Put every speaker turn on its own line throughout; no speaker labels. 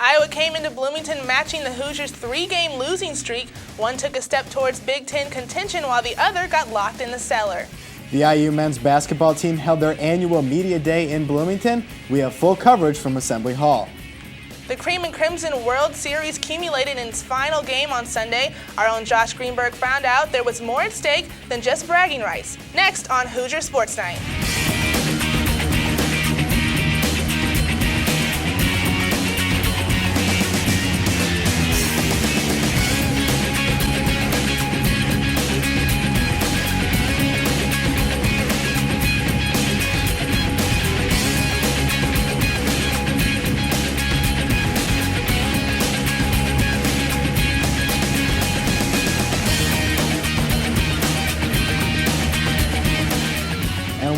Iowa came into Bloomington matching the Hoosiers' 3-game losing streak. One took a step towards Big Ten contention while the other got locked in the cellar.
The IU men's basketball team held their annual media day in Bloomington. We have full coverage from Assembly Hall.
The Cream and Crimson World Series culminated in its final game on Sunday. Our own Josh Greenberg found out there was more at stake than just bragging rights. Next on Hoosier Sports Night.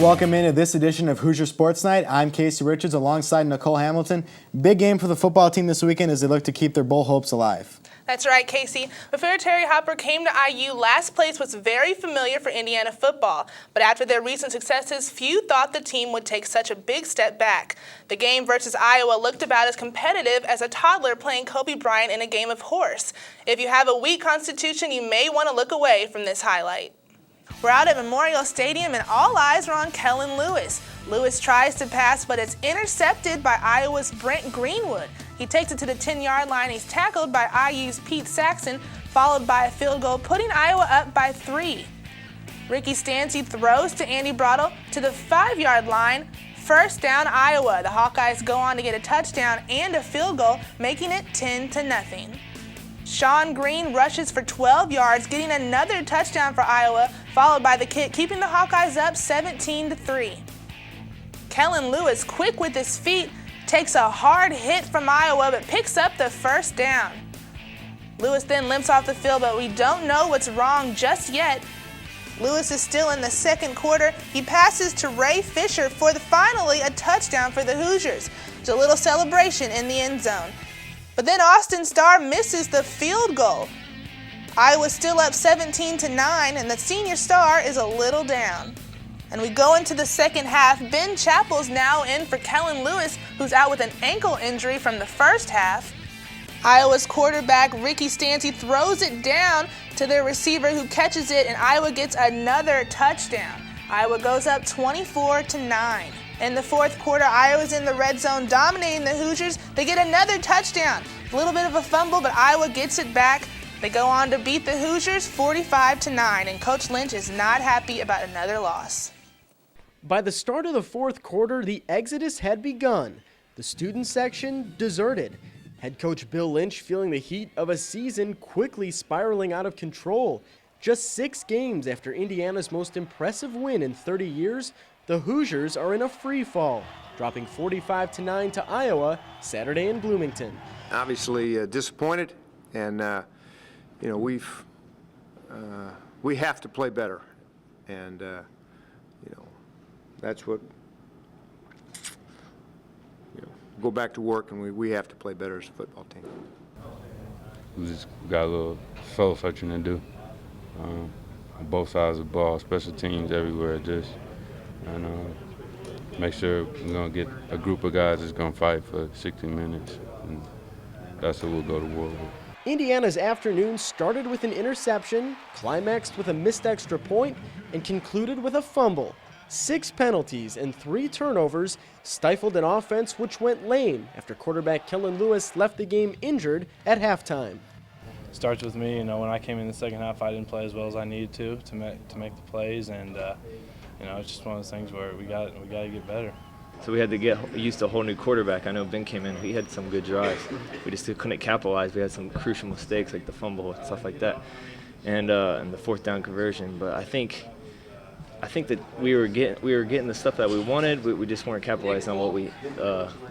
Welcome into this edition of Hoosier Sports Night. I'm Casey Richards alongside Nicole Hamilton. Big game for the football team this weekend as they look to keep their bowl hopes alive.
That's right, Casey. Before Terry Hopper came to IU, last place was very familiar for Indiana football. But after their recent successes, few thought the team would take such a big step back. The game versus Iowa looked about as competitive as a toddler playing Kobe Bryant in a game of horse. If you have a weak constitution, you may want to look away from this highlight. We're out at Memorial Stadium and all eyes are on Kellen Lewis. Lewis tries to pass, but it's intercepted by Iowa's Brent Greenwood. He takes it to the 10-yard line. He's tackled by IU's Pete Saxon, followed by a field goal, putting Iowa up by 3. Ricky Stancy throws to Andy Brattle to the 5-yard line. First down, Iowa. The Hawkeyes go on to get a touchdown and a field goal, making it 10-0. Sean Green rushes for 12 yards, getting another touchdown for Iowa, followed by the kick, keeping the Hawkeyes up 17-3. Kellen Lewis, quick with his feet, takes a hard hit from Iowa, but picks up the first down. Lewis then limps off the field, but we don't know what's wrong just yet. Lewis is still in the second quarter. He passes to Ray Fisher for finally a touchdown for the Hoosiers. There's a little celebration in the end zone. But then Austin Starr misses the field goal. Iowa's still up 17-9, and the senior star is a little down. And we go into the second half. Ben Chappell's now in for Kellen Lewis, who's out with an ankle injury from the first half. Iowa's quarterback, Ricky Stancy, throws it down to their receiver who catches it, and Iowa gets another touchdown. Iowa goes up 24-9. In the fourth quarter, Iowa's in the red zone, dominating the Hoosiers. They get another touchdown. A little bit of a fumble, but Iowa gets it back. They go on to beat the Hoosiers 45-9, and Coach Lynch is not happy about another loss.
By the start of the fourth quarter, the exodus had begun. The student section deserted. Head coach Bill Lynch feeling the heat of a season quickly spiraling out of control. Just 6 games after Indiana's most impressive win in 30 years, the Hoosiers are in a free fall, dropping 45-9 to Iowa Saturday in Bloomington.
Obviously disappointed, and we have to play better, and that's what go back to work, and we have to play better as a football team.
We just got a little soul searching to do on both sides of the ball, special teams everywhere, and make sure we're going to get a group of guys that's going to fight for 60 minutes, and that's what we'll go to war with.
Indiana's afternoon started with an interception, climaxed with a missed extra point, and concluded with a fumble. 6 penalties and 3 turnovers stifled an offense which went lame after quarterback Kellen Lewis left the game injured at halftime.
Starts with me. When I came in the second half, I didn't play as well as I needed to make the plays, and it's just one of those things where we got to get better.
So we had to get used to a whole new quarterback. I know Ben came in; he had some good drives. We just couldn't capitalize. We had some crucial mistakes like the fumble and stuff like that, and the fourth down conversion. But I think that we were getting the stuff that we wanted. We just weren't capitalizing on what we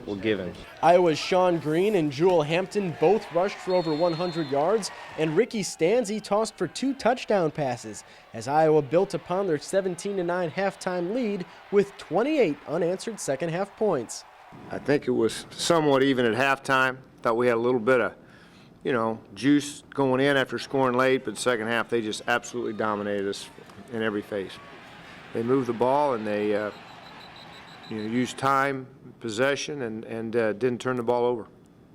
were given.
Iowa's Sean Green and Jewel Hampton both rushed for over 100 yards, and Ricky Stancy tossed for 2 touchdown passes as Iowa built upon their 17-9 halftime lead with 28 unanswered second half points.
I think it was somewhat even at halftime. Thought we had a little bit of, juice going in after scoring late, but second half they just absolutely dominated us in every phase. They moved the ball and they used time, possession, and didn't turn the ball over.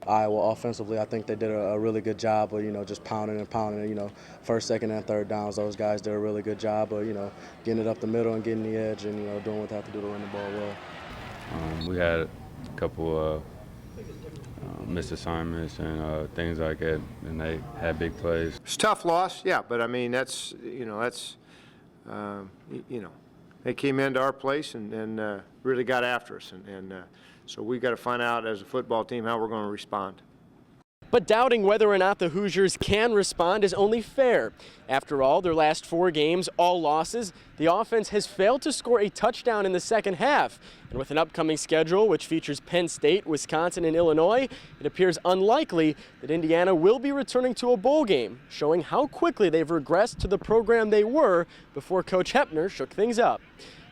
Iowa offensively, I think they did a really good job of, just pounding and pounding, first, second, and third downs. Those guys did a really good job of, getting it up the middle and getting the edge and, doing what they have to do to run the ball well.
We had a couple missed assignments and things like that, and they had big plays.
It's a tough loss, yeah, but I mean, they came into our place and really got after us. So we've got to find out as a football team how we're going to respond.
But doubting whether or not the Hoosiers can respond is only fair. After all, their last 4 games, all losses, the offense has failed to score a touchdown in the second half. And with an upcoming schedule which features Penn State, Wisconsin, and Illinois, it appears unlikely that Indiana will be returning to a bowl game, showing how quickly they've regressed to the program they were before Coach Hepner shook things up.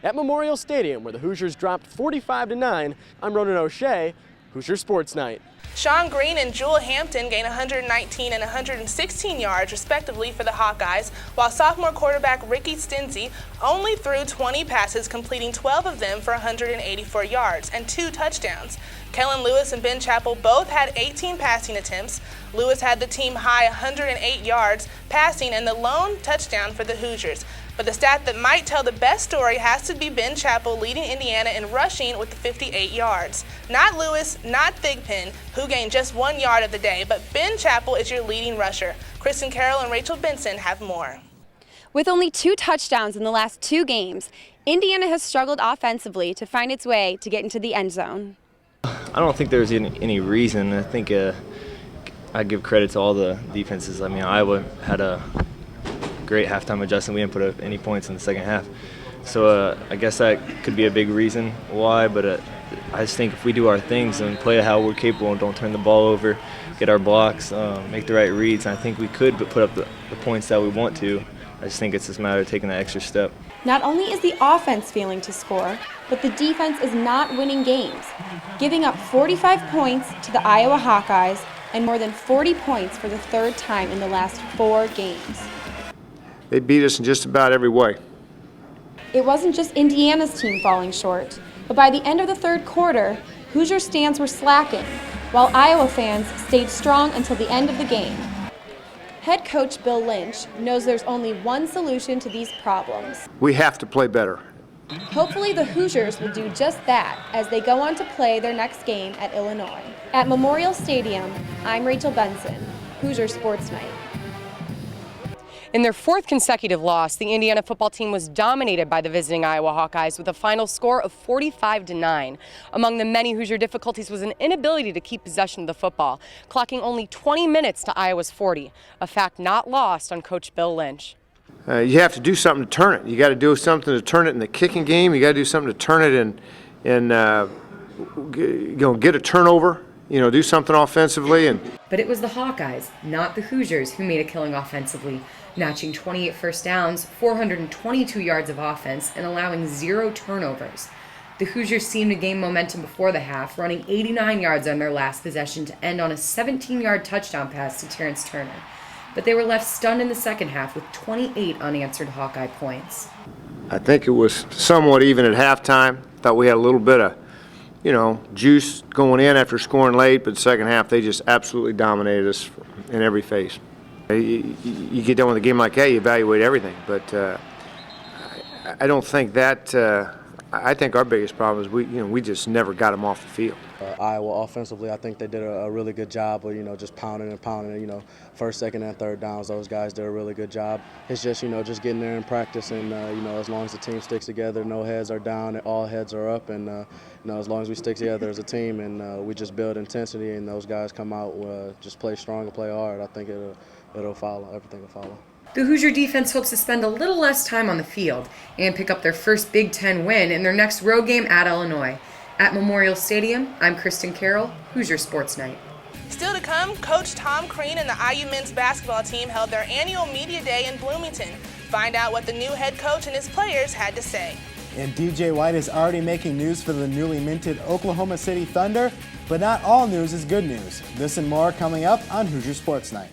At Memorial Stadium, where the Hoosiers dropped 45-9, I'm Ronan O'Shea, Hoosier Sports Night.
Sean Green and Jewel Hampton gained 119 and 116 yards, respectively, for the Hawkeyes, while sophomore quarterback Ricky Stinzy only threw 20 passes, completing 12 of them for 184 yards and 2 touchdowns. Kellen Lewis and Ben Chappell both had 18 passing attempts. Lewis had the team high 108 yards passing and the lone touchdown for the Hoosiers. But the stat that might tell the best story has to be Ben Chappell leading Indiana in rushing with 58 yards. Not Lewis, not Thigpen, who gained just 1 yard of the day, but Ben Chappell is your leading rusher. Kristin Carroll and Rachel Benson have more.
With only 2 touchdowns in the last 2 games, Indiana has struggled offensively to find its way to get into the end zone.
I don't think there's any reason. I think I give credit to all the defenses. I mean, Iowa had a great halftime adjustment. We didn't put up any points in the second half. So I guess that could be a big reason why, but I just think if we do our things and play how we're capable and don't turn the ball over, get our blocks, make the right reads, I think we could put up the points that we want to. I just think it's just a matter of taking that extra step.
Not only is the offense failing to score, but the defense is not winning games, giving up 45 points to the Iowa Hawkeyes and more than 40 points for the 3rd time in the last 4 games.
They beat us in just about every way.
It wasn't just Indiana's team falling short, but by the end of the 3rd quarter, Hoosier stands were slacking, while Iowa fans stayed strong until the end of the game. Head coach Bill Lynch knows there's only one solution to these problems.
We have to play better.
Hopefully the Hoosiers will do just that as they go on to play their next game at Illinois. At Memorial Stadium, I'm Rachel Benson, Hoosier Sports Night.
In their 4th consecutive loss, the Indiana football team was dominated by the visiting Iowa Hawkeyes with a final score of 45-9. Among the many Hoosier difficulties was an inability to keep possession of the football, clocking only 20 minutes to Iowa's 40, a fact not lost on Coach Bill Lynch.
You have to do something to turn it. You got to do something to turn it in the kicking game. You got to do something to turn it in get a turnover. Do something offensively.
But it was the Hawkeyes, not the Hoosiers, who made a killing offensively, notching 28 first downs, 422 yards of offense, and allowing 0 turnovers. The Hoosiers seemed to gain momentum before the half, running 89 yards on their last possession to end on a 17-yard touchdown pass to Terrence Turner. But they were left stunned in the second half with 28 unanswered Hawkeye points.
I think it was somewhat even at halftime. Thought we had a little bit of juice going in after scoring late, but the second half they just absolutely dominated us in every phase. You get done with a game like that, you evaluate everything, but I don't think that. I think our biggest problem is we just never got them off the field.
Iowa offensively, I think they did a really good job of just pounding and pounding. First, second, and third downs. Those guys did a really good job. It's just just getting there and practice, and as long as the team sticks together, no heads are down, all heads are up, and as long as we stick together as a team and we just build intensity, and those guys come out just play strong and play hard, I think it'll follow. Everything will follow.
The Hoosier defense hopes to spend a little less time on the field and pick up their first Big Ten win in their next road game at Illinois. At Memorial Stadium, I'm Kristin Carroll, Hoosier Sports Night.
Still to come, Coach Tom Crean and the IU men's basketball team held their annual media day in Bloomington. Find out what the new head coach and his players had to say.
And DJ White is already making news for the newly minted Oklahoma City Thunder, but not all news is good news. This and more coming up on Hoosier Sports Night.